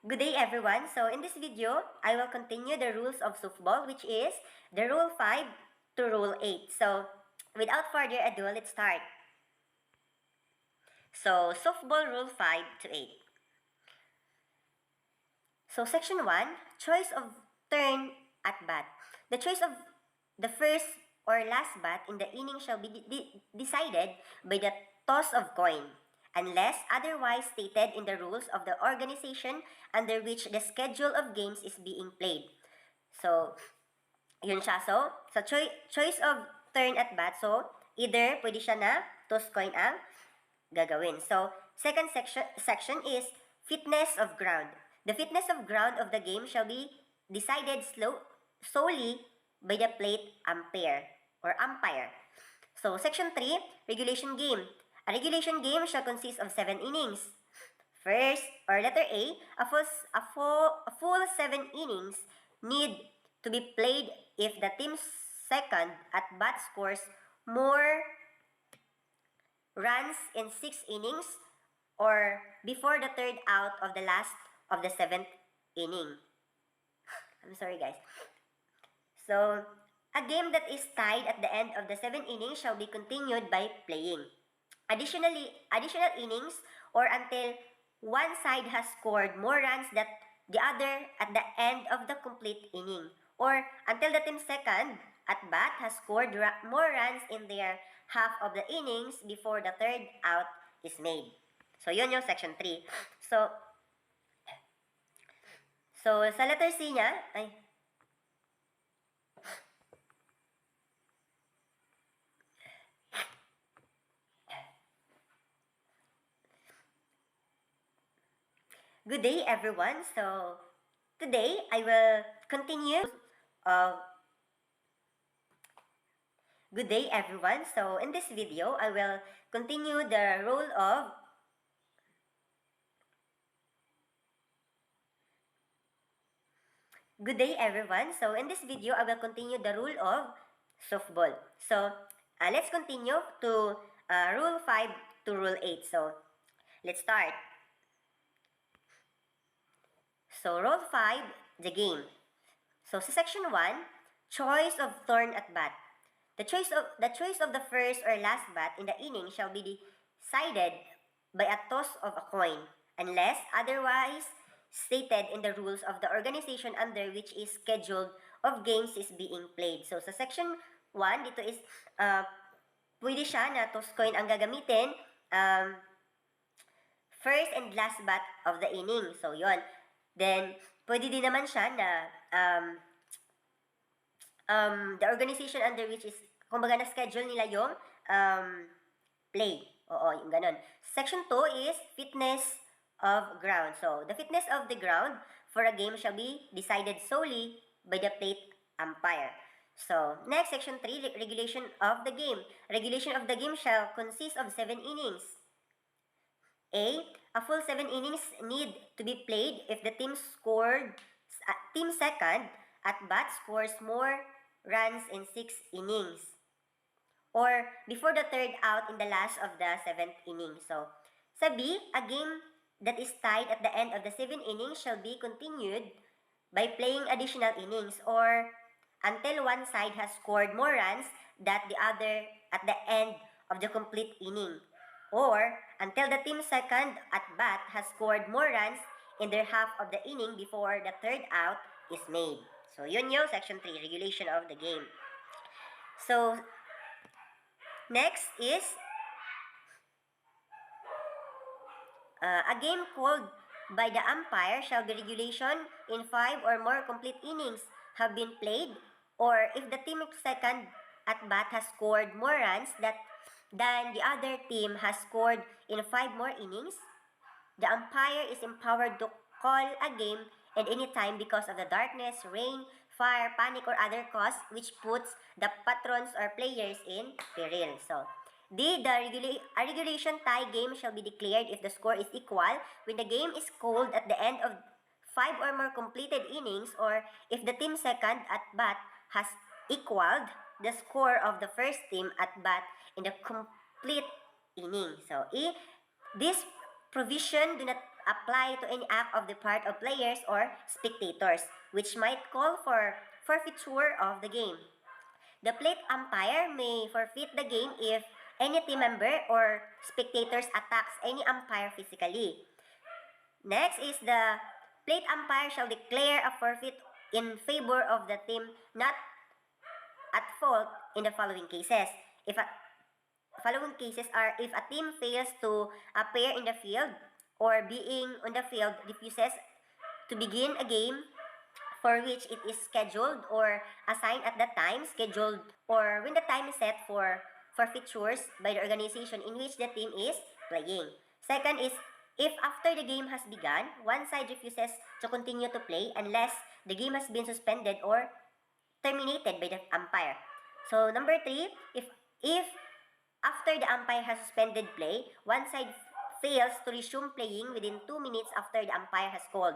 Good day everyone. So in this video, I will continue the rules of softball, which is the rule 5 to rule 8. So without further ado, let's start. So softball rule 5 to 8. So section 1, choice of turn at bat. The choice of the first or last bat in the inning shall be decided by the toss of coin, unless otherwise stated in the rules of the organization under which the schedule of games is being played. So, yun siya. So choice of turn at bat. So, either pwede siya na toss coin ang gagawin. So, second section is fitness of ground. The fitness of ground of the game shall be decided solely by the plate umpire. So, section 3, regulation game. A regulation game shall consist of 7 innings. First, or letter a full 7 innings need to be played if the team's second at bat scores more runs in 6 innings or before the third out of the last of the 7th inning. I'm sorry guys. So, a game that is tied at the end of the 7th inning shall be continued by playing. Additional innings or until one side has scored more runs than the other at the end of the complete inning, or until the team second at bat has scored more runs in their half of the innings before the third out is made. So, yun yung section 3. So sa letter C niya, good day everyone. So, today I will continue Good day everyone. So, in this video, I will continue the rule of Good day everyone. So, in this video, I will continue the rule of softball. So, let's continue to rule 5 to rule 8. So, let's start. So, rule 5, the game. So, sa section 1, choice of turn at bat. The choice of the first or last bat in the inning shall be decided by a toss of a coin, unless otherwise stated in the rules of the organization under which is scheduled of games is being played. So, sa section 1, dito is pwede siya na toss coin ang gagamitin first and last bat of the inning. So, yon. Then, pwede din naman siya na the organization under which is, kumbaga na-schedule nila yung play. Oo, yung ganun. Section 2 is fitness of ground. So, the fitness of the ground for a game shall be decided solely by the plate umpire. So, next, section 3, regulation of the game. Regulation of the game shall consist of 7 innings. A full 7 innings need to be played if the team second at bat scores more runs in 6 innings, or before the third out in the last of the 7th inning. So, sa B, a game that is tied at the end of the 7th inning shall be continued by playing additional innings or until one side has scored more runs than the other at the end of the complete inning, or until the team second at bat has scored more runs in their half of the inning before the third out is made. So, yun yung section 3, regulation of the game. So, next is a game called by the umpire shall the regulation in 5 or more complete innings have been played, or if the team second at bat has scored more runs than the other team has scored in 5 more innings, the umpire is empowered to call a game at any time because of the darkness, rain, fire, panic, or other cause which puts the patrons or players in peril. So, D, a regulation tie game shall be declared if the score is equal when the game is called at the end of 5 or more completed innings, or if the team second at bat has equaled the score of the first team at bat in the complete inning. So, E, this provision do not apply to any act of the part of players or spectators, which might call for forfeiture of the game. The plate umpire may forfeit the game if any team member or spectators attacks any umpire physically. Next is the plate umpire shall declare a forfeit in favor of the team not at fault in the following cases. Following cases are if a team fails to appear in the field or being on the field refuses to begin a game for which it is scheduled or assigned at the time scheduled or when the time is set for forfeitures by the organization in which the team is playing. Second is if after the game has begun, one side refuses to continue to play unless the game has been suspended or terminated by the umpire. So number 3, if after the umpire has suspended play, one side fails to resume playing within 2 minutes after the umpire has called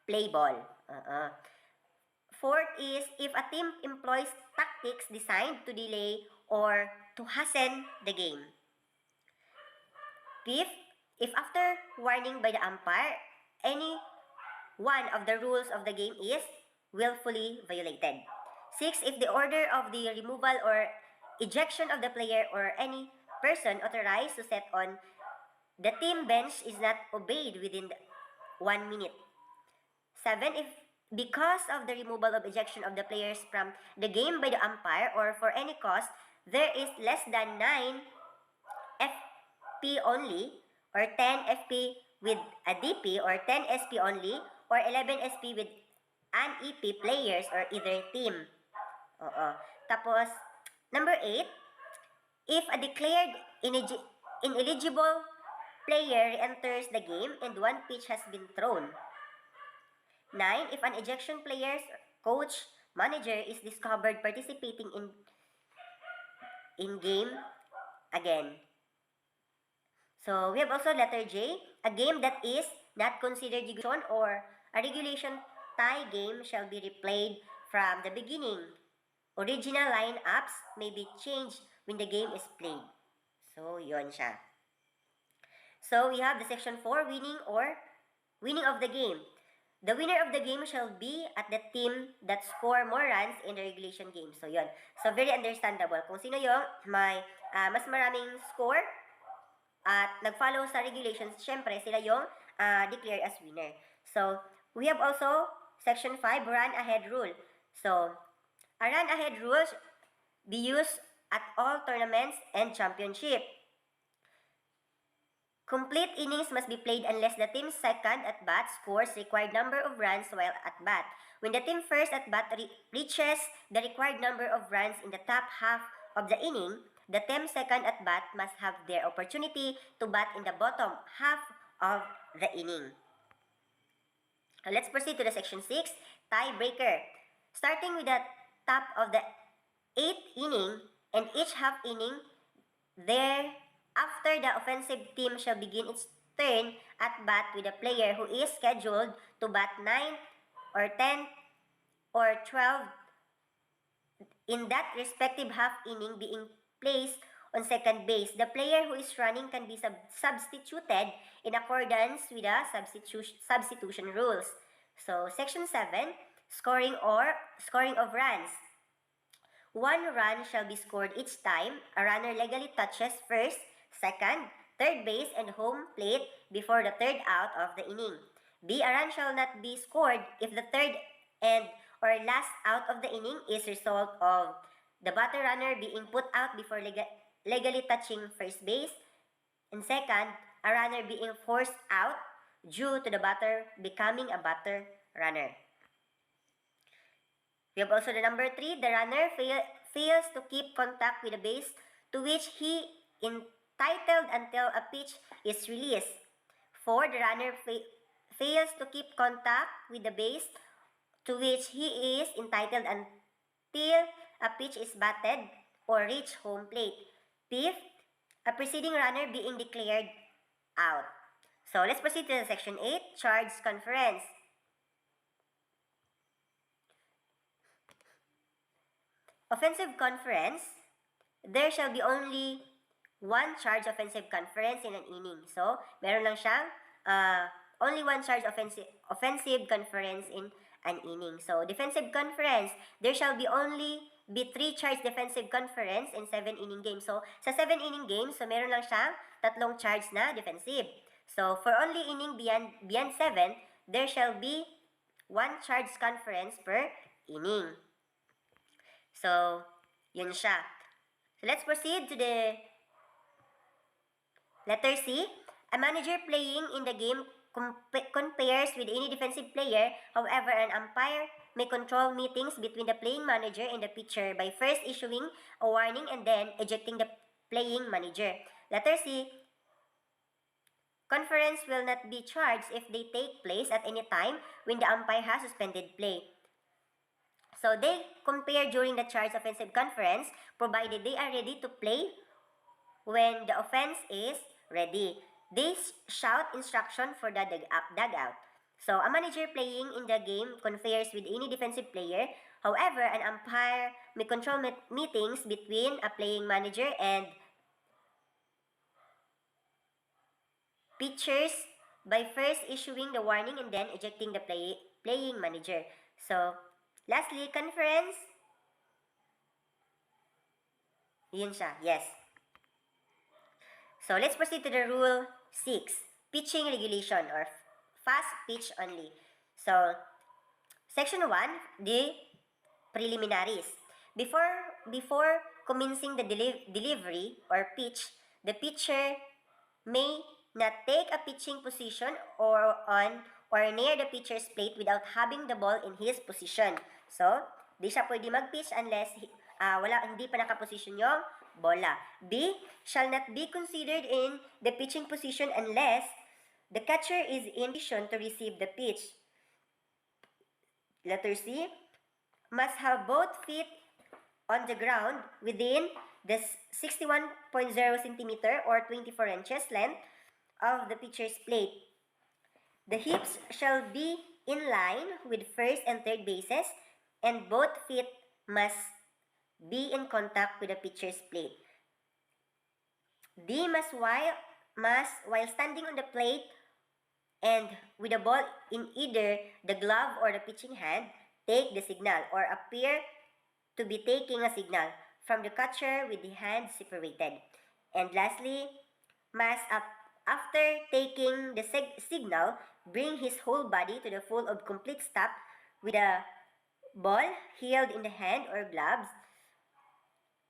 play ball. Fourth is if a team employs tactics designed to delay or to hasten the game. Fifth, if after warning by the umpire, any one of the rules of the game is willfully violated. Six, if the order of the removal or ejection of the player or any person authorized to set on the team bench is not obeyed within 1 minute. 7, if because of the removal of ejection of the players from the game by the umpire or for any cause, there is less than 9 FP only or 10 FP with a DP or 10 SP only or 11 SP with an EP players or either team. Tapos, number 8, if a declared ineligible player enters the game and one pitch has been thrown. 9, if an ejection player's coach, manager is discovered participating in game again. So, we have also letter J, a game that is not considered regulation or a regulation tie game shall be replayed from the beginning. Original lineups may be changed when the game is played. So, yon siya. So, we have the section 4, winning of the game. The winner of the game shall be at the team that score more runs in the regulation game. So, yon. So, very understandable. Kung sino yung may mas maraming score at nag-follow sa regulations, syempre, sila yung declared as winner. So, we have also section 5, run ahead rule. So, a run ahead rule be used at all tournaments and championship. Complete innings must be played unless the team second at bat scores required number of runs while at bat. When the team first at bat reaches the required number of runs in the top half of the inning, the team second at bat must have their opportunity to bat in the bottom half of the inning. Now let's proceed to the section 6, tiebreaker. Starting with the top of the 8th inning and each half inning, thereafter the offensive team shall begin its turn at bat with a player who is scheduled to bat 9 or 10 or 12 in that respective half inning being placed on second base. The player who is running can be substituted in accordance with the substitution rules. So, section 7, scoring of runs. 1 run shall be scored each time a runner legally touches first, second, third base, and home plate before the third out of the inning. B, a run shall not be scored if the third and or last out of the inning is result of the batter runner being put out before legally touching first base, and second, a runner being forced out due to the batter becoming a batter runner. We have also the number 3, the runner fails to keep contact with the base to which he entitled until a pitch is released. 4, the runner fails to keep contact with the base to which he is entitled until a pitch is batted or reach home plate. 5th, a preceding runner being declared out. So, let's proceed to section 8, charge conference. Offensive conference, there shall be only one charge offensive conference in an inning. So, meron lang siyang only one charge offensive conference in an inning. So, defensive conference, there shall be only be 3 charge defensive conference in 7 inning games. So, sa 7 inning games, so meron lang siyang 3 charge na defensive. So, for only inning beyond 7, there shall be 1 charge conference per inning. So, yun siya. So, let's proceed to the letter C. A manager playing in the game compares with any defensive player. However, an umpire may control meetings between the playing manager and the pitcher by first issuing a warning and then ejecting the playing manager. Letter C. Conference will not be charged if they take place at any time when the umpire has suspended play. So, they compare during the charge offensive conference provided they are ready to play when the offense is ready. They shout instruction for the dugout. So, a manager playing in the game conferes with any defensive player. However, an umpire may control meetings between a playing manager and pitchers by first issuing the warning and then ejecting the playing manager. So, lastly, conference. Yun siya, yes. So, let's proceed to the rule 6, pitching regulation or fast pitch only. So, section 1, the preliminaries. Before commencing the delivery or pitch, the pitcher may not take a pitching position or on or near the pitcher's plate without having the ball in his position. So, di siya pwede mag-pitch unless hindi pa nakaposition yung bola. B, shall not be considered in the pitching position unless the catcher is in position to receive the pitch. Letter C, must have both feet on the ground within the 61.0 cm or 24 inches length of the pitcher's plate. The hips shall be in line with first and third bases, and both feet must be in contact with the pitcher's plate. D, must while standing on the plate and with the ball in either the glove or the pitching hand, take the signal or appear to be taking a signal from the catcher with the hands separated. And lastly, must after taking the signal, bring his whole body to the full of complete stop with a ball held in the hand or gloves,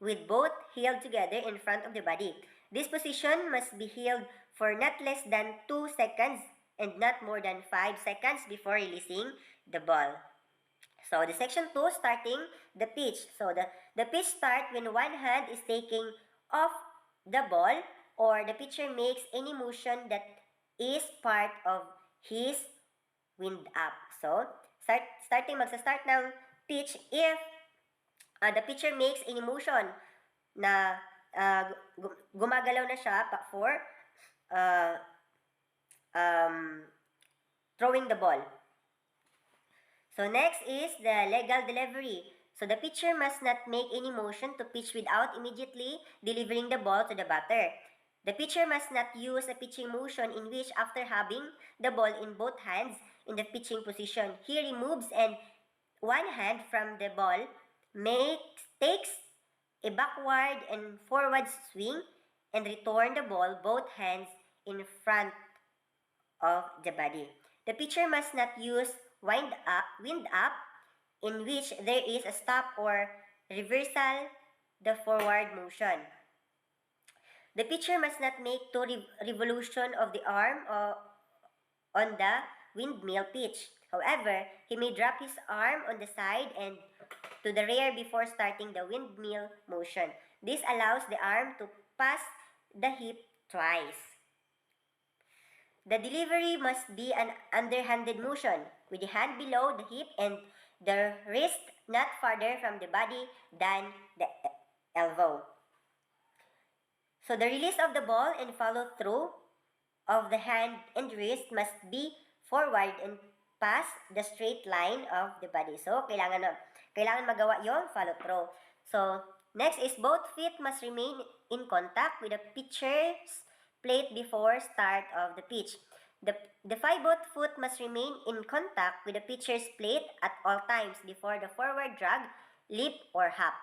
with both held together in front of the body. This position must be held for not less than 2 seconds and not more than 5 seconds before releasing the ball. So, the section 2, starting the pitch. So, the pitch start when one hand is taking off the ball or the pitcher makes any motion that is part of his wind up. So, magsa-start ng pitch if the pitcher makes any motion na gumagalaw na siya for throwing the ball. So, next is the legal delivery. So, the pitcher must not make any motion to pitch without immediately delivering the ball to the batter. The pitcher must not use a pitching motion in which after having the ball in both hands in the pitching position, he removes one hand from the ball, takes a backward and forward swing, and return the ball both hands in front of the body. The pitcher must not use wind up, in which there is a stop or reversal the forward motion. The pitcher must not make 2 revolution of the arm on the windmill pitch. However, he may drop his arm on the side and to the rear before starting the windmill motion. This allows the arm to pass the hip twice. The delivery must be an underhanded motion with the hand below the hip and the wrist not farther from the body than the elbow. So the release of the ball and follow through of the hand and wrist must be forward and pass the straight line of the body. So kailangan magawa yung follow through. So next is both feet must remain in contact with the pitcher's plate before start of the pitch. The 5-boot foot must remain in contact with the pitcher's plate at all times before the forward drag, leap, or hop.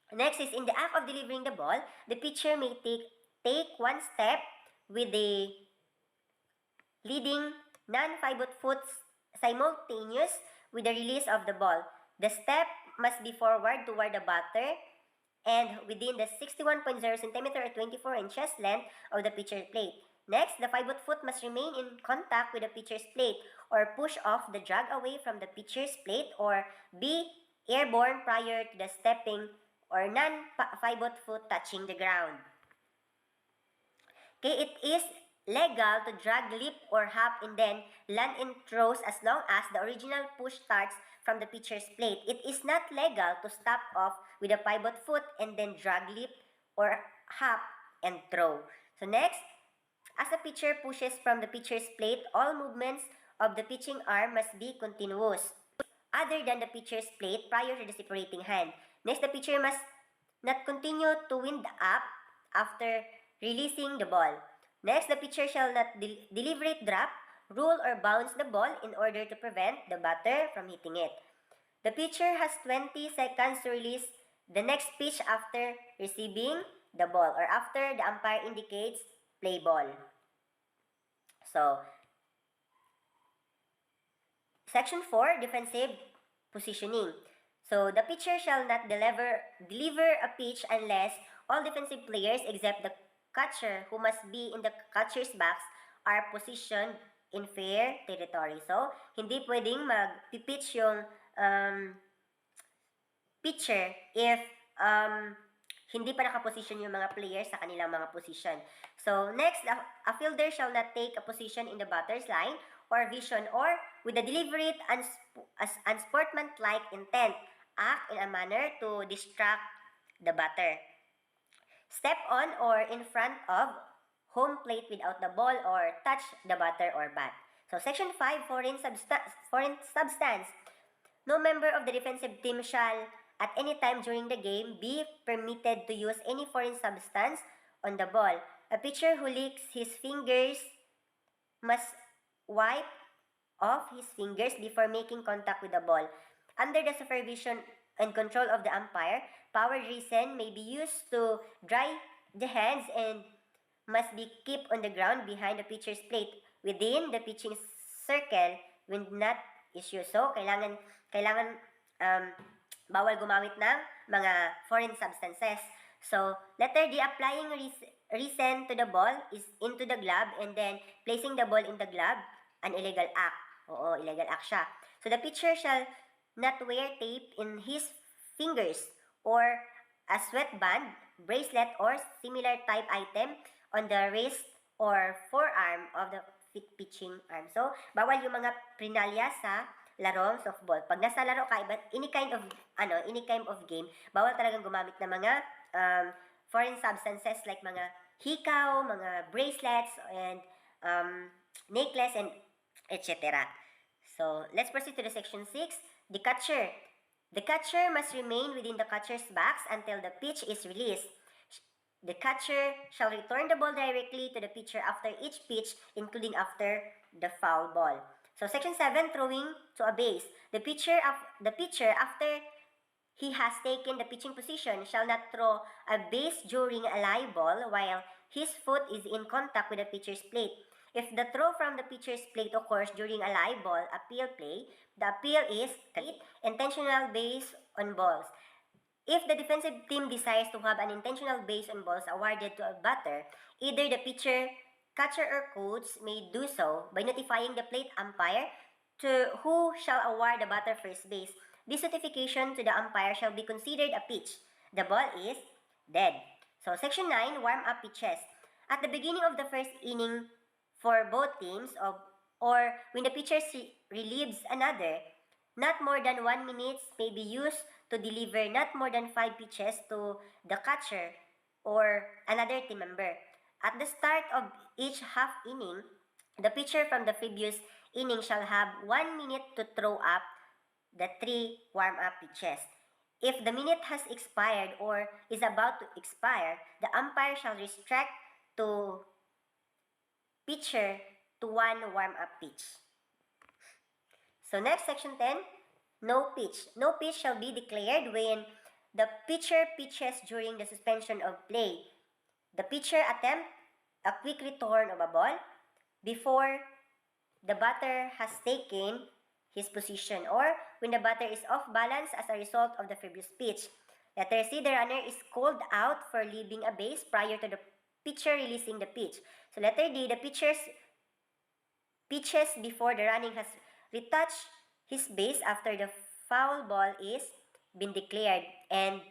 Next is in the act of delivering the ball, the pitcher may take one step with the leading non-5-boot foot simultaneous with the release of the ball. The step must be forward toward the batter and within the 61.0 cm or 24 inches length of the pitcher's plate. Next, the 5-boot foot must remain in contact with the pitcher's plate or push off the drag away from the pitcher's plate or be airborne prior to the stepping or non-5-boot foot touching the ground. Okay, it is legal to drag, leap, or hop and then land in throws as long as the original push starts from the pitcher's plate. It is not legal to stop off with a 5-boot foot and then drag, leap, or hop and throw. So next, as the pitcher pushes from the pitcher's plate, all movements of the pitching arm must be continuous, other than the pitcher's plate prior to the separating hand. Next, the pitcher must not continue to wind up after releasing the ball. Next, the pitcher shall not deliberate drop, roll, or bounce the ball in order to prevent the batter from hitting it. The pitcher has 20 seconds to release the next pitch after receiving the ball or after the umpire indicates play ball. So, Section 4, Defensive Positioning. So, the pitcher shall not deliver a pitch unless all defensive players except the catcher who must be in the catcher's box are positioned in fair territory. So, hindi pwedeng mag-pitch yung pitcher if hindi pa nakaposition yung mga players sa kanilang mga position. So, next, a fielder shall not take a position in the batter's line or vision or with a deliberate unsportsmanlike intent, act in a manner to distract the batter. Step on or in front of home plate without the ball or touch the batter or bat. So, Section 5, Foreign substance. No member of the defensive team shall, at any time during the game, be permitted to use any foreign substance on the ball. A pitcher who licks his fingers must wipe off his fingers before making contact with the ball. Under the supervision and control of the umpire, powered resin may be used to dry the hands and must be kept on the ground behind the pitcher's plate within the pitching circle when not issued. So, kailangan bawal gumamit ng mga foreign substances. So, letter D, applying resin to the ball is into the glove and then placing the ball in the glove, an illegal act. Oo, illegal act siya. So, the pitcher shall not wear tape in his fingers or a sweatband, bracelet, or similar type item on the wrist or forearm of the pitching arm. So, bawal yung mga prinalya sa larong softball. Pag nasa laro ka, any kind of game, bawal talagang gumamit ng mga foreign substances like mga hikaw, mga bracelets, and necklace, and etc. So, let's proceed to the section 6. The catcher. The catcher must remain within the catcher's box until the pitch is released. The catcher shall return the ball directly to the pitcher after each pitch, including after the foul ball. So, section 7, throwing to a base. The pitcher, after he has taken the pitching position, shall not throw a base during a live ball while his foot is in contact with the pitcher's plate. If the throw from the pitcher's plate occurs during a live ball appeal play, the appeal is intentional base on balls. If the defensive team desires to have an intentional base on balls awarded to a batter, either the pitcher, catcher, or coach may do so by notifying the plate umpire to who shall award the batter first base. This notification to the umpire shall be considered a pitch. The ball is dead. So, section 9, warm-up pitches. At the beginning of the first inning for both teams, or when the pitcher relieves another, not more than 1 minute may be used to deliver not more than 5 pitches to the catcher or another team member. At the start of each half inning, the pitcher from the previous inning shall have 1 minute to throw up the 3 warm-up pitches. If the minute has expired or is about to expire, the umpire shall restrict to pitcher to one warm-up pitch. So next, section 10, no pitch. No pitch shall be declared when the pitcher pitches during the suspension of play. The pitcher attempts a quick return of a ball before the batter has taken his position, or when the batter is off balance as a result of the previous pitch. Letter C, the runner is called out for leaving a base prior to the pitcher releasing the pitch. So letter D, the pitcher's pitches before the running has retouched his base after the foul ball is been declared and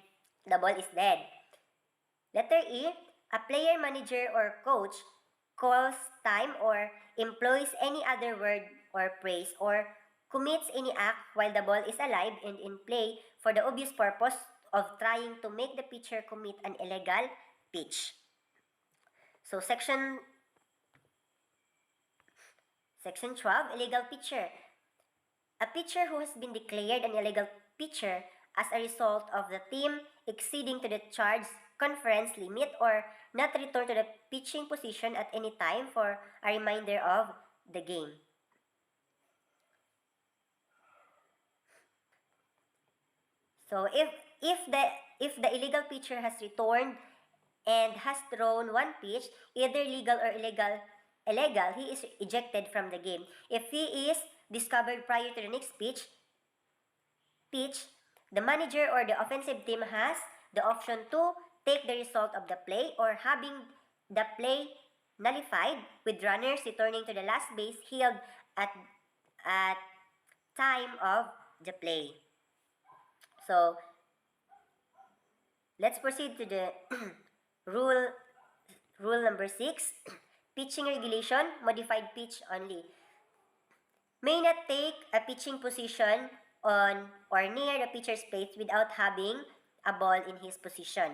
the ball is dead. Letter E, a player, manager, or coach calls time or employs any other word or phrase or commits any act while the ball is alive and in play for the obvious purpose of trying to make the pitcher commit an illegal pitch. So section 12, illegal pitcher. A pitcher who has been declared an illegal pitcher as a result of the team exceeding to the charged conference limit or not return to the pitching position at any time for a remainder of the game. So if the illegal pitcher has returned and has thrown one pitch, either legal or illegal, he is ejected from the game. If he is discovered prior to the next pitch, the manager or the offensive team has the option to take the result of the play or having the play nullified with runners returning to the last base held at time of the play. So, let's proceed to the rule number 6. Pitching regulation, modified pitch only. May not take a pitching position on or near the pitcher's plate without having a ball in his position.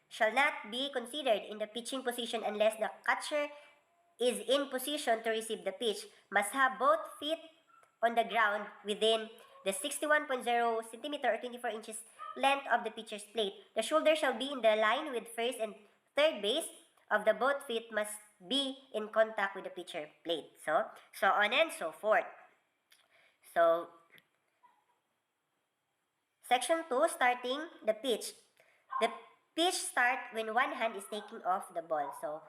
Shall not be considered in the pitching position unless the catcher is in position to receive the pitch. Must have both feet on the ground within the 61.0 cm or 24 inches length of the pitcher's plate. The shoulder shall be in the line with first and third base of the both feet must be in contact with the pitcher plate. So on and so forth. So, section 2, starting the pitch. The pitch starts when one hand is taking off the ball. So,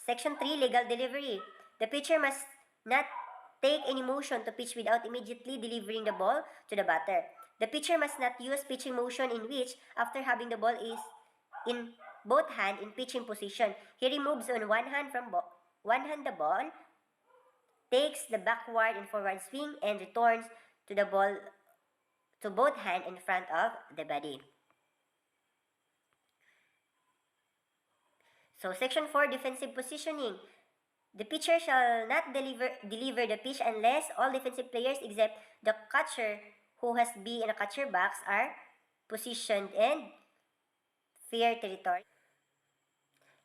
section 3, legal delivery. The pitcher must not take any motion to pitch without immediately delivering the ball to the batter. The pitcher must not use pitching motion in which, after having the ball is in both hands in pitching position, he removes on one hand the ball, takes the backward and forward swing, and returns to the ball to both hands in front of the body. So, section 4, defensive positioning. The pitcher shall not deliver the pitch unless all defensive players except the catcher who has B in a catcher box are positioned in fair territory.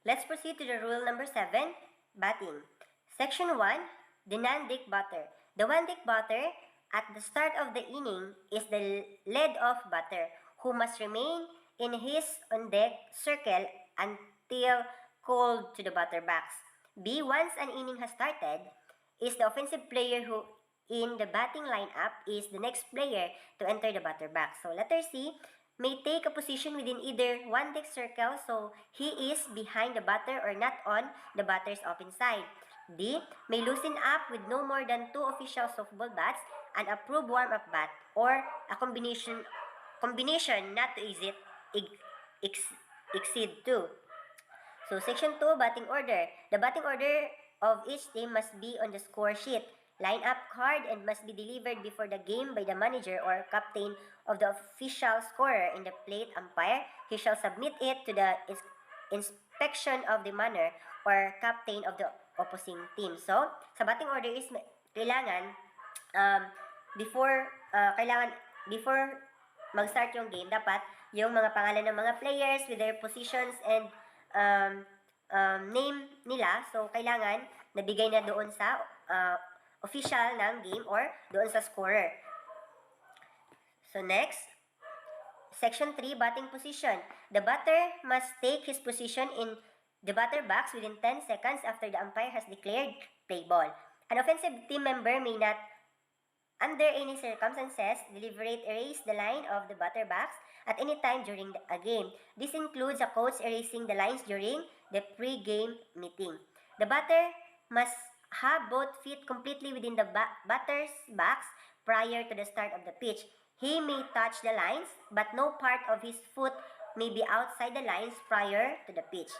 Let's proceed to the rule number 7, batting. Section 1, the non-deck batter. The one-deck batter at the start of the inning is the lead-off batter who must remain in his on-deck circle until called to the batter box. B, once an inning has started, is the offensive player who in the batting lineup is the next player to enter the batter box. So letter C, may take a position within either one deck circle so he is behind the batter or not on the batter's open side. D, may loosen up with no more than 2 official softball bats, an approved warm-up bat, or a combination not to exceed 2. So, section 2, batting order. The batting order of each team must be on the score sheet, line-up card, and must be delivered before the game by the manager or captain of the official scorer in the plate umpire. He shall submit it to the inspection of the manager or captain of the opposing team. So, sa batting order is kailangan before mag-start yung game, dapat yung mga pangalan ng mga players with their positions and name nila, so kailangan nabigay na doon sa official ng game or doon sa scorer. So next, section 3, batting position. The batter must take his position in the batter box within 10 seconds after the umpire has declared play ball. An offensive team member may not, under any circumstances, deliberate erase the line of the batter box at any time during a game. This includes a coach erasing the lines during the pre-game meeting. The batter must have both feet completely within the batter's box prior to the start of the pitch. He may touch the lines, but no part of his foot may be outside the lines prior to the pitch.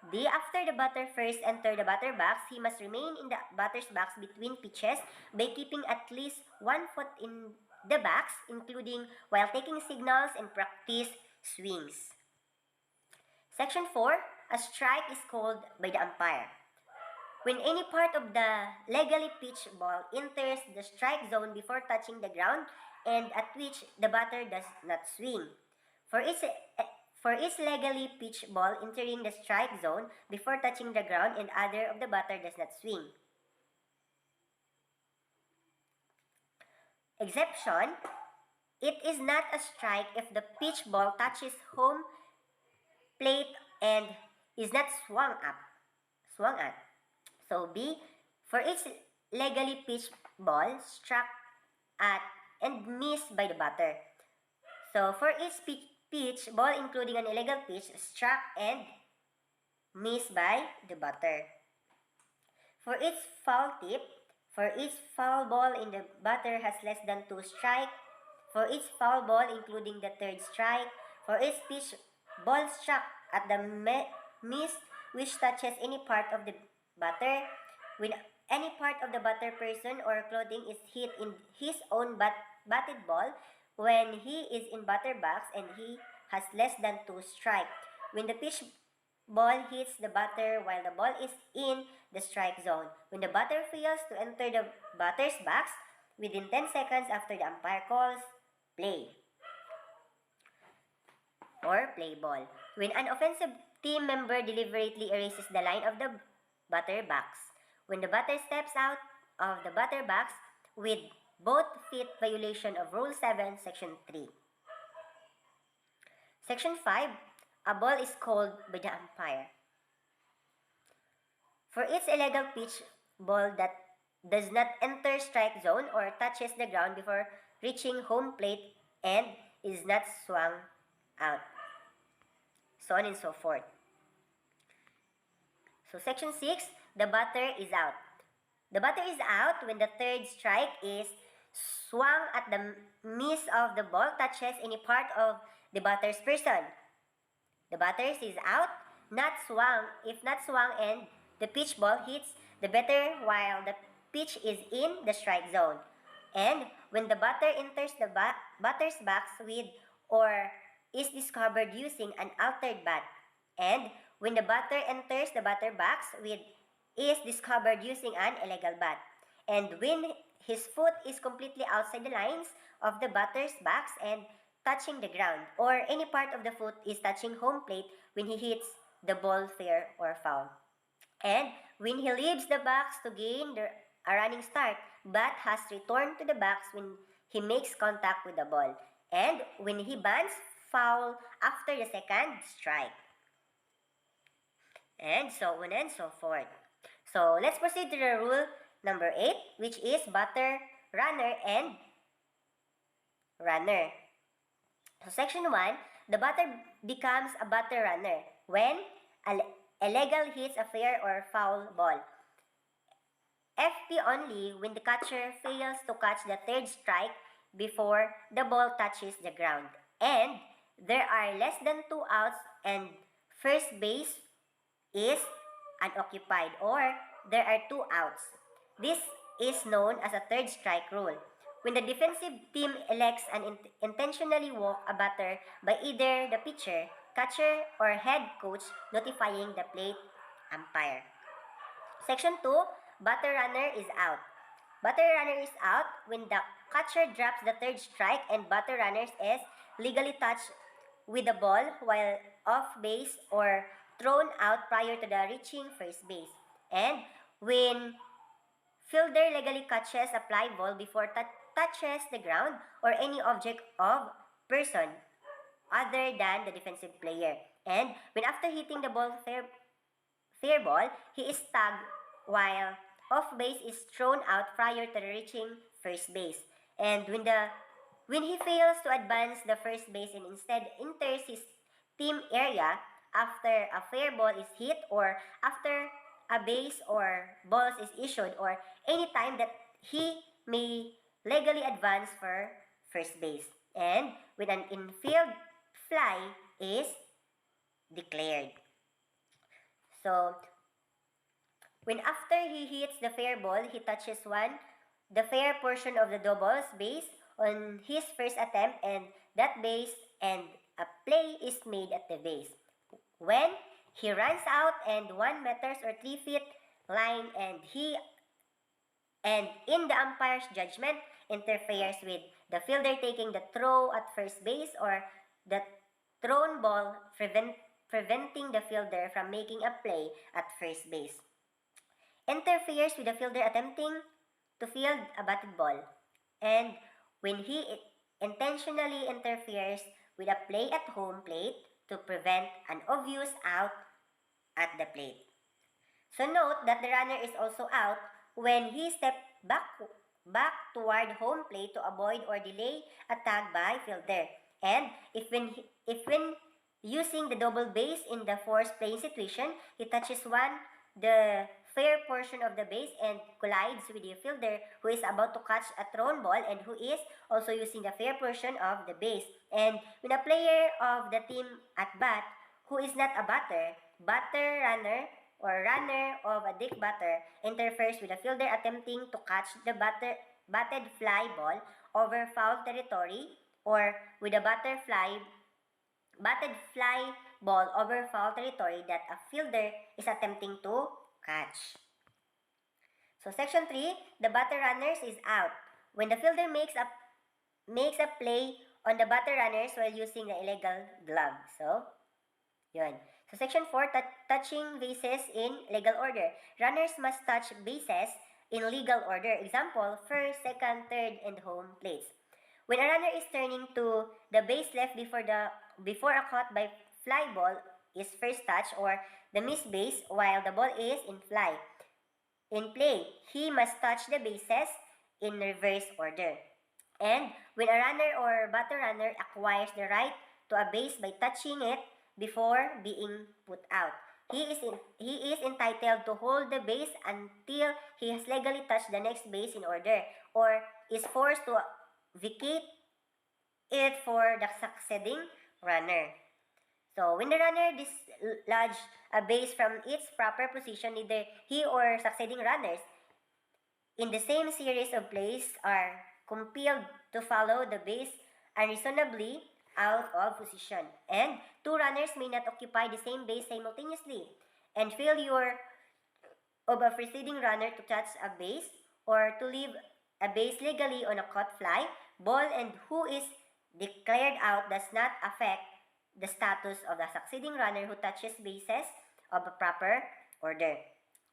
After the batter first enter the batter box, he must remain in the batter's box between pitches by keeping at least 1 foot in the box, including while taking signals and practice swings. Section 4. A strike is called by the umpire when any part of the legally pitched ball enters the strike zone before touching the ground and at which the batter does not swing. For each legally pitched ball entering the strike zone before touching the ground and other of the batter does not swing. Exception, it is not a strike if the pitch ball touches home plate and is not swung at. So B, for each legally pitched ball struck at and missed by the batter. So for each pitch ball including an illegal pitch struck and missed by the batter. For each foul tip, for each foul ball in the batter has less than 2 strike, for each foul ball including the third strike, for each pitch ball struck at the miss which touches any part of the batter, when any part of the batter person or clothing is hit in his own batted ball when he is in batter box and he has less than 2 strike, when the pitch ball hits the batter while the ball is in the strike zone, when the batter fails to enter the batter's box within 10 seconds after the umpire calls play or play ball, when an offensive team member deliberately erases the line of the batter box, when the batter steps out of the batter box with both feet, violation of Rule 7, Section 3. Section 5. A ball is called by the umpire. For each illegal pitch ball that does not enter strike zone or touches the ground before reaching home plate and is not swung out, so on and so forth. So Section 6, the batter is out. The batter is out when the third strike is swung at the miss of the ball touches any part of the batter's person. The batter is out, not swung. If not swung and the pitch ball hits the batter while the pitch is in the strike zone. And when the batter enters the batter's box with or is discovered using an altered bat. And when the batter enters the batter box with is discovered using an illegal bat. And when his foot is completely outside the lines of the batter's box and touching the ground, or any part of the foot is touching home plate when he hits the ball fair or foul. And when he leaves the box to gain a running start, but has returned to the box when he makes contact with the ball. And when he bans foul after the second strike. And so on and so forth. So let's proceed to the rule number 8, which is batter, runner, and runner. So Section 1, the batter becomes a batter runner when a legal hits a fair or foul ball. FP only when the catcher fails to catch the third strike before the ball touches the ground. And there are less than 2 outs and first base is unoccupied, or there are 2 outs. This is known as a third strike rule. When the defensive team elects and intentionally walk a batter by either the pitcher, catcher, or head coach notifying the plate umpire. Section 2, batter runner is out. Batter runner is out when the catcher drops the third strike and batter runner is legally touched with the ball while off base or thrown out prior to the reaching first base. And when fielder legally catches a fly ball before touches the ground or any object of person other than the defensive player. And when after hitting the ball fair fair ball, he is tagged while off base is thrown out prior to reaching first base. And when he fails to advance the first base and instead enters his team area after a fair ball is hit or after a base or balls is issued or any time that he may legally advance for first base. And when an infield fly is declared. So, when after he hits the fair ball, he touches the fair portion of the doubles base on his first attempt and that base and a play is made at the base. When he runs out and 1 meters or 3 feet line and in the umpire's judgment interferes with the fielder taking the throw at first base or the thrown ball preventing the fielder from making a play at first base. Interferes with the fielder attempting to field a batted ball. And when he intentionally interferes with a play at home plate to prevent an obvious out at the plate. So note that the runner is also out when he steps back toward home plate to avoid or delay a tag by fielder. And if when using the double base in the force playing situation, he touches the fair portion of the base and collides with the fielder who is about to catch a thrown ball and who is also using the fair portion of the base. And when a player of the team at bat who is not a batter runner or runner of a deck batter interferes with the fielder attempting to catch the batted fly ball over foul territory or with a batted fly ball over foul territory that a fielder is attempting to catch. So section 3, the batter runners is out. When the fielder makes a play on the batter runners while using the illegal glove. So, yun. So section 4, touching bases in legal order. Runners must touch bases in legal order. Example, first, second, third, and home plates. When a runner is turning to the base left before a caught by fly ball is first touch or the missed base while the ball is in play, he must touch the bases in reverse order. And when a runner or batter runner acquires the right to a base by touching it before being put out, he is entitled to hold the base until he has legally touched the next base in order or is forced to vacate it for the succeeding runner. So, when the runner dislodges a base from its proper position, either he or succeeding runners in the same series of plays are compelled to follow the base unreasonably out of position. And 2 runners may not occupy the same base simultaneously. And failure of a preceding runner to touch a base or to leave a base legally on a caught fly ball and who is declared out does not affect the status of the succeeding runner who touches bases of a proper order.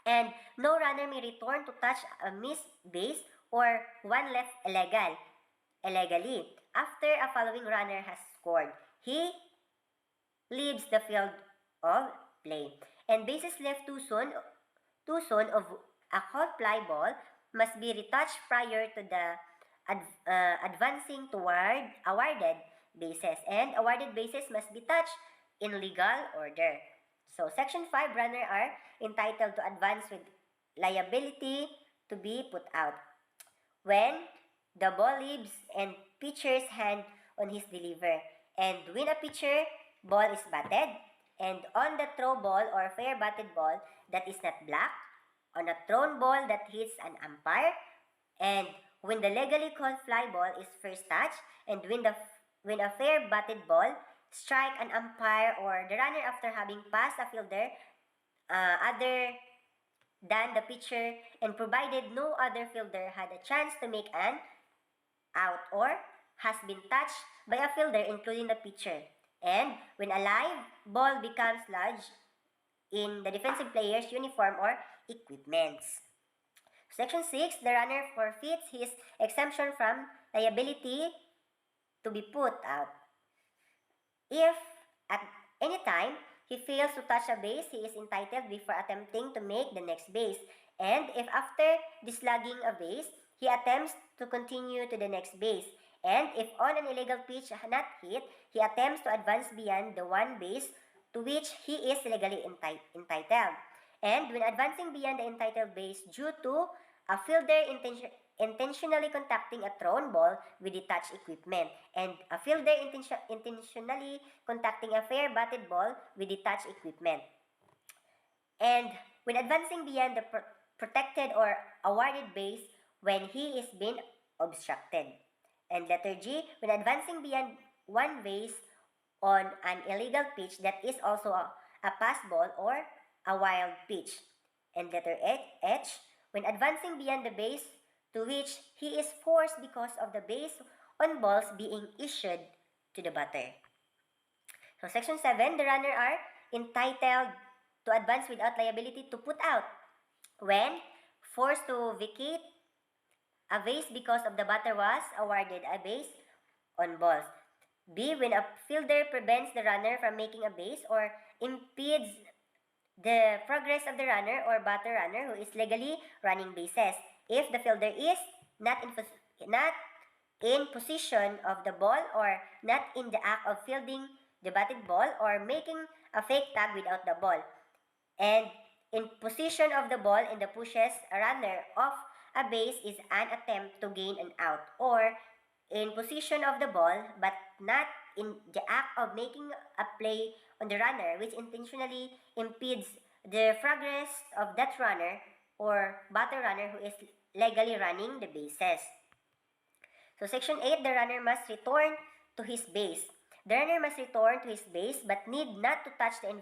And no runner may return to touch a missed base or one left illegally after a following runner has scored. He leaves the field of play. And bases left too soon of a caught fly ball must be retouched prior to the advancing toward awarded bases, and awarded bases must be touched in legal order. So, Section 5, runners are entitled to advance with liability to be put out when the ball leaves and pitcher's hand on his deliver, and when a pitcher ball is batted, and on the throw ball or fair batted ball that is not blocked, on a thrown ball that hits an umpire, and when the legally called fly ball is first touched, and when a fair batted ball strike an umpire or the runner after having passed a fielder other than the pitcher and provided no other fielder had a chance to make an out or has been touched by a fielder including the pitcher. And when a live ball becomes lodged in the defensive player's uniform or equipments. Section 6, the runner forfeits his exemption from liability to be put out if at any time he fails to touch a base, he is entitled before attempting to make the next base. And if after dislodging a base, he attempts to continue to the next base. And if on an illegal pitch not hit, he attempts to advance beyond the one base to which he is legally entitled. And when advancing beyond the entitled base due to a fielder intentionally contacting a thrown ball with detached equipment, and a fielder intentionally contacting a fair batted ball with detached equipment. And when advancing beyond the protected or awarded base when he is being obstructed. And letter G, when advancing beyond one base on an illegal pitch that is also a pass ball or a wild pitch. And letter H, when advancing beyond the base to which he is forced because of the base on balls being issued to the batter. So section 7, the runner are entitled to advance without liability to put out when forced to vacate a base because of the batter was awarded a base on balls. B, when a fielder prevents the runner from making a base or impedes the progress of the runner or batter runner who is legally running bases. If the fielder is not in position of the ball or not in the act of fielding the batted ball or making a fake tag without the ball, and in position of the ball and the pushes a runner off a base is an attempt to gain an out, or in position of the ball but not in the act of making a play on the runner which intentionally impedes the progress of that runner or batter runner who is legally running the bases. So section 8, the runner must return to his base. The runner must return to his base but need not to touch the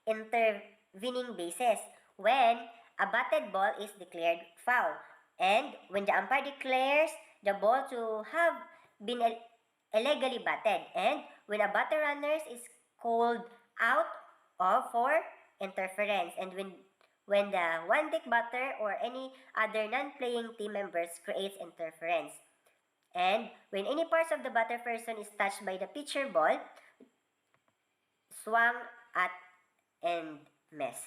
intervening bases when a batted ball is declared foul, and when the umpire declares the ball to have been illegally batted, and when a batter runner is called out of for interference, and when the one-take batter or any other non-playing team members creates interference, and when any parts of the batter person is touched by the pitcher ball, swung at, and miss.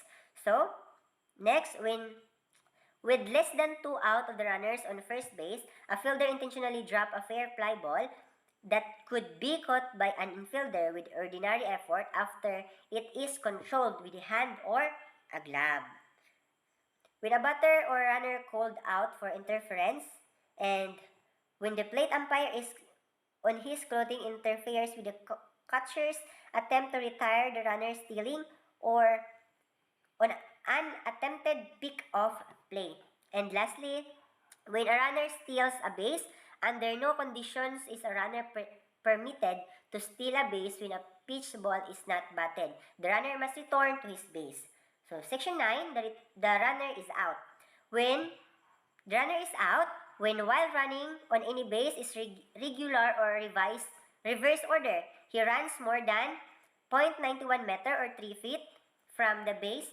So next, when with less than 2 out of the runners on first base, a fielder intentionally dropped a fair fly ball that could be caught by an infielder with ordinary effort after it is controlled with a hand or a glove. When a batter or runner called out for interference, and when the plate umpire is on his clothing interferes with the catcher's attempt to retire the runner stealing, or on an attempted pick-off play. And lastly, when a runner steals a base, under no conditions is a runner permitted to steal a base when a pitch ball is not batted. The runner must return to his base. So section 9, the runner is out. When the runner is out, when while running on any base is regular or reverse order, he runs more than 0.91 meter or 3 feet from the base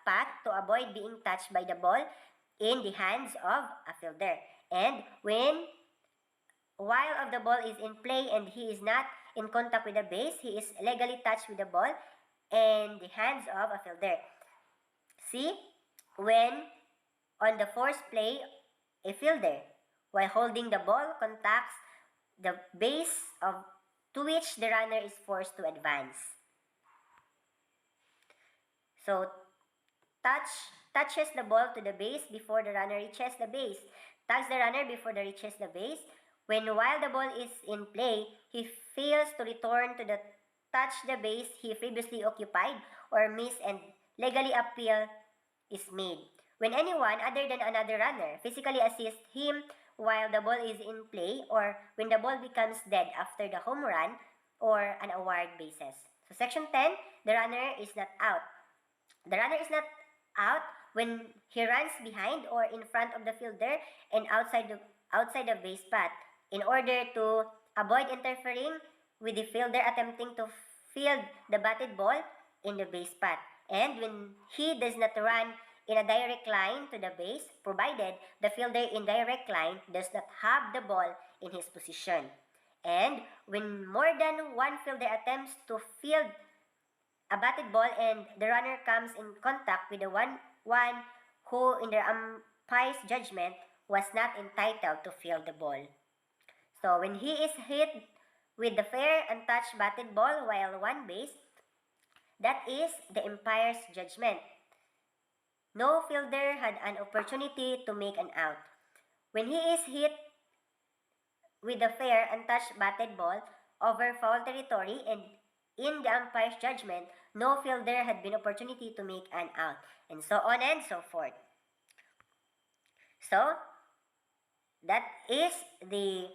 path to avoid being touched by the ball in the hands of a fielder. And while the ball is in play and he is not in contact with the base, he is legally touched with the ball in the hands of a fielder. C, when on the forced play, a fielder, while holding the ball, contacts the base to which the runner is forced to advance. So, touches the ball to the base before the runner reaches the base. Tags the runner before the reaches the base. While the ball is in play, he fails to return to touch the base he previously occupied or missed, and legally appeal is made. When anyone other than another runner physically assists him while the ball is in play, or when the ball becomes dead after the home run or an award bases. So section 10, the runner is not out. The runner is not out when he runs behind or in front of the fielder and outside the base path in order to avoid interfering with the fielder attempting to field the batted ball in the base path, and when he does not run in a direct line to the base, provided the fielder in direct line does not have the ball in his position, and when more than one fielder attempts to field a batted ball and the runner comes in contact with the one who, in the umpire's judgment, was not entitled to field the ball. So when he is hit with the fair untouched batted ball while one base, that is the umpire's judgment. No fielder had an opportunity to make an out. When he is hit with the fair untouched batted ball over foul territory and in the umpire's judgment, no fielder had been opportunity to make an out, and so on and so forth. So, that is the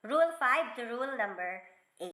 Rule 5 to Rule number